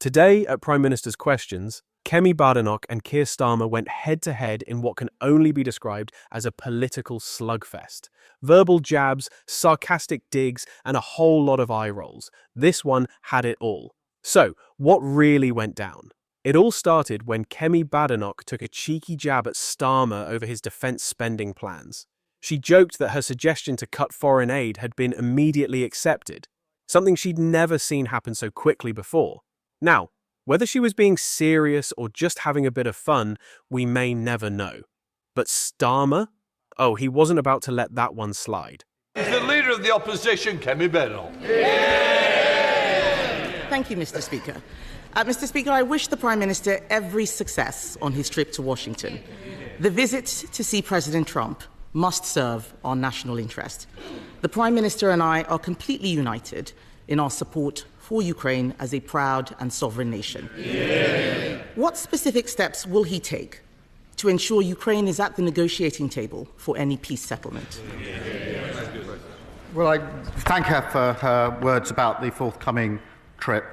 Today, at Prime Minister's Questions, Kemi Badenoch and Keir Starmer went head-to-head in what can only be described as a political slugfest. Verbal jabs, sarcastic digs, and a whole lot of eye rolls. This one had it all. So, what really went down? It all started when Kemi Badenoch took a cheeky jab at Starmer over his defence spending plans. She joked that her suggestion to cut foreign aid had been immediately accepted, something she'd never seen happen so quickly before. Now, whether she was being serious or just having a bit of fun, we may never know. But Starmer? Oh, he wasn't about to let that one slide. He's the leader of the opposition, Kemi Badenoch. Thank you, Mr. Speaker. Mr. Speaker, I wish the Prime Minister every success on his trip to Washington. The visit to see President Trump must serve our national interest. The Prime Minister and I are completely united in our support for Ukraine as a proud and sovereign nation. Yeah. What specific steps will he take to ensure Ukraine is at the negotiating table for any peace settlement? Well, I thank her for her words about the forthcoming trip.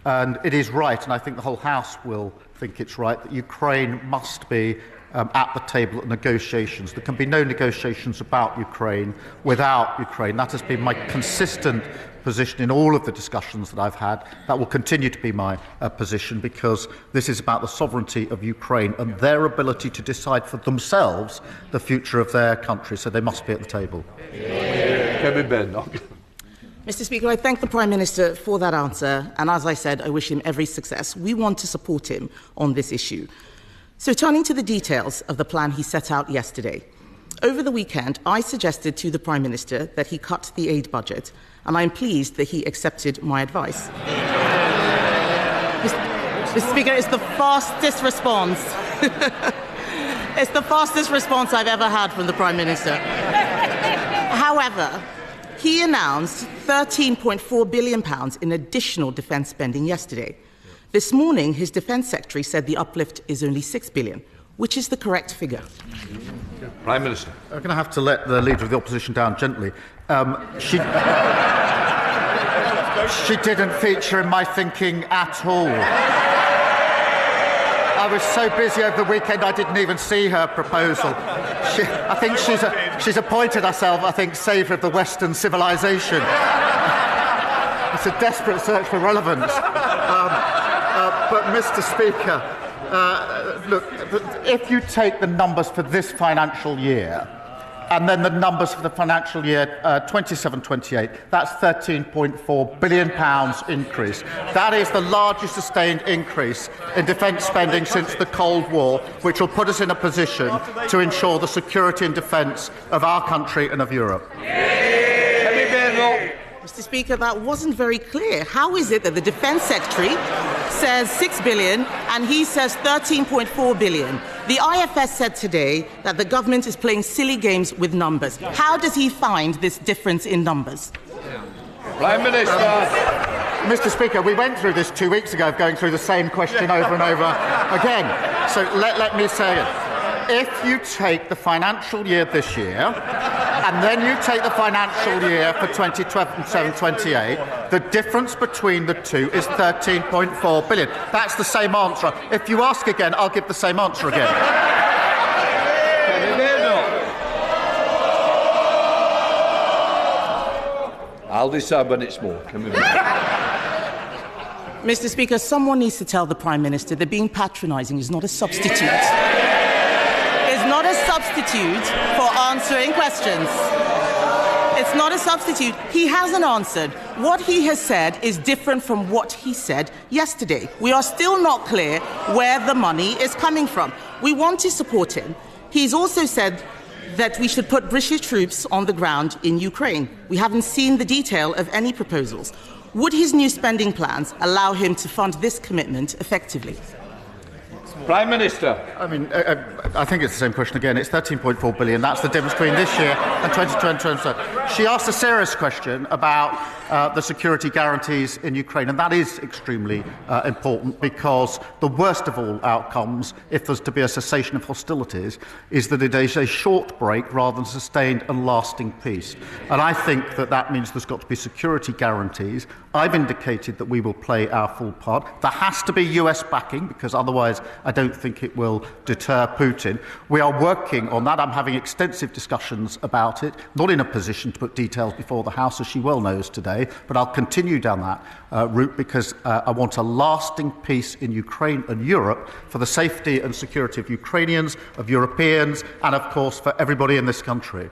And it is right, and I think the whole House will think it's right, that Ukraine must be at the table at negotiations. There can be no negotiations about Ukraine without Ukraine. That has been my consistent position in all of the discussions that I've had. That will continue to be my position, because this is about the sovereignty of Ukraine and their ability to decide for themselves the future of their country. So they must be at the table. Mr. Speaker, I thank the Prime Minister for that answer, and as I said, I wish him every success. We want to support him on this issue. So turning to the details of the plan he set out yesterday. Over the weekend, I suggested to the Prime Minister that he cut the aid budget, and I'm pleased that he accepted my advice. Mr. Speaker, it's the fastest response. It's the fastest response I've ever had from the Prime Minister. However, he announced £13.4 billion in additional defence spending yesterday. This morning, his Defence Secretary said the uplift is only £6 billion, which is the correct figure. Prime Minister. I'm going to have to let the Leader of the Opposition down gently. She didn't feature in my thinking at all. I was so busy over the weekend I didn't even see her proposal. I think she's appointed herself, saviour of the Western civilization. It's a desperate search for relevance. But, Mr. Speaker, look, if you take the numbers for this financial year and then the numbers for the financial year 27-28, that's £13.4 billion increase. That is the largest sustained increase in defence spending since the Cold War, which will put us in a position to ensure the security and defence of our country and of Europe. Mr. Speaker, that wasn't very clear. How is it that the Defence Secretary says £6 billion and he says £13.4 billion? The IFS said today that the government is playing silly games with numbers. How does he find this difference in numbers? Prime Minister. Mr. Speaker, we went through this 2 weeks ago, going through the same question over and over again. So let me say it. If you take the financial year this year, and then you take the financial year for 2027-28, the difference between the two is £13.4 billion. That's the same answer. If you ask again, I'll give the same answer again. I'll decide when it's more. Mr. Speaker, someone needs to tell the Prime Minister that being patronising is not a substitute. Not a substitute for answering questions. It's not a substitute. He hasn't answered. What he has said is different from what he said yesterday. We are still not clear where the money is coming from. We want to support him. He's also said that we should put British troops on the ground in Ukraine. We haven't seen the detail of any proposals. Would his new spending plans allow him to fund this commitment effectively? Prime Minister. I think it's the same question again. It's £13.4 billion. That's the difference between this year and 2020. She asked a serious question about the security guarantees in Ukraine, and that is extremely important, because the worst of all outcomes, if there's to be a cessation of hostilities, is that it is a short break rather than sustained and lasting peace. And I think that means there's got to be security guarantees I've indicated that we will play our full part. There has to be US backing, because otherwise I don't think it will deter Putin. We are working on that. I'm having extensive discussions about it, not in a position to put details before the House, as she well knows today, but I'll continue down that route because I want a lasting peace in Ukraine and Europe for the safety and security of Ukrainians, of Europeans, and of course for everybody in this country.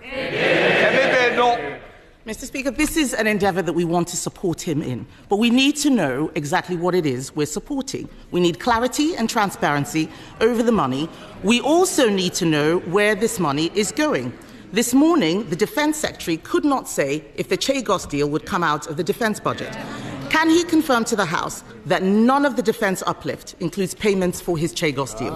Mr. Speaker, this is an endeavour that we want to support him in, but we need to know exactly what it is we're supporting. We need clarity and transparency over the money. We also need to know where this money is going. This morning, the Defence Secretary could not say if the Chagos deal would come out of the defence budget. Can he confirm to the House that none of the defence uplift includes payments for his Chagos deal?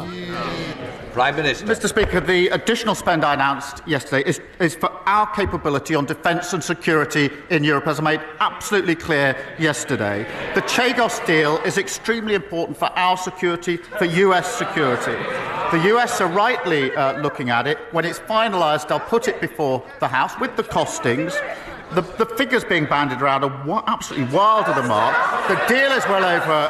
Prime Minister. Mr. Speaker, the additional spend I announced yesterday is for our capability on defence and security in Europe, as I made absolutely clear yesterday. The Chagos deal is extremely important for our security, for US security. The US are rightly looking at it. When it's finalised, I'll put it before the House with the costings. The figures being bandied around are absolutely wild of the mark. The deal is well over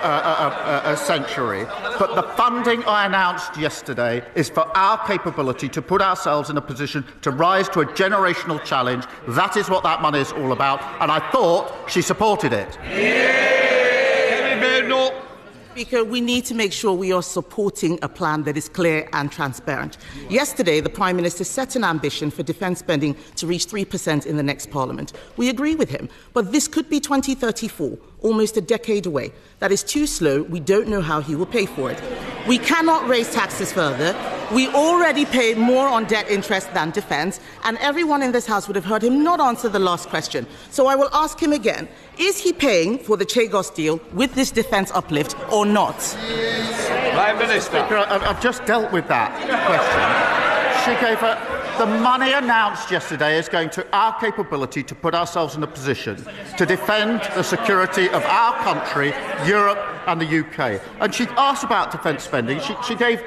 a century, but the funding I announced yesterday is for our capability to put ourselves in a position to rise to a generational challenge. That is what that money is all about, and I thought she supported it. Badenoch. Speaker, we need to make sure we are supporting a plan that is clear and transparent. Yesterday, the Prime Minister set an ambition for defence spending to reach 3% in the next Parliament. We agree with him, but this could be 2034, almost a decade away. That is too slow. We don't know how he will pay for it. We cannot raise taxes further. We already pay more on debt interest than defence, and everyone in this House would have heard him not answer the last question. So I will ask him again. Is he paying for the Chagos deal with this defence uplift or not? Prime Minister. Speaker, I've just dealt with that question. She gave the money announced yesterday is going to our capability to put ourselves in a position to defend the security of our country, Europe and the UK. And she asked about defence spending. She gave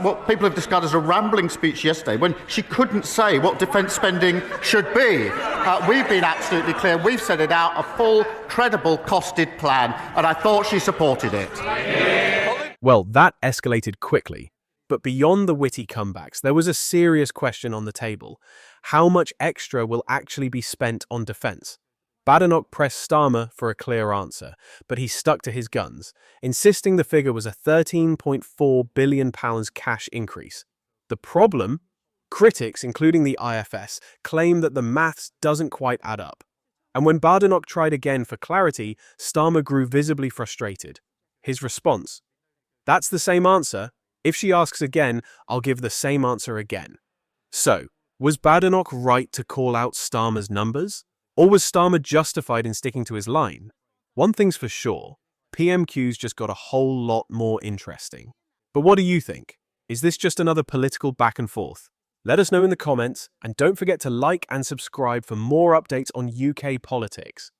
what people have described as a rambling speech yesterday when she couldn't say what defence spending should be. We've been absolutely clear. We've set it out, a full, credible, costed plan, and I thought she supported it. Well, that escalated quickly. But beyond the witty comebacks, there was a serious question on the table. How much extra will actually be spent on defence? Badenoch pressed Starmer for a clear answer, but he stuck to his guns, insisting the figure was a £13.4 billion cash increase. The problem? Critics, including the IFS, claim that the maths doesn't quite add up. And when Badenoch tried again for clarity, Starmer grew visibly frustrated. His response? That's the same answer. If she asks again, I'll give the same answer again. So, was Badenoch right to call out Starmer's numbers? Or was Starmer justified in sticking to his line? One thing's for sure, PMQs just got a whole lot more interesting. But what do you think? Is this just another political back and forth? Let us know in the comments, and don't forget to like and subscribe for more updates on UK politics.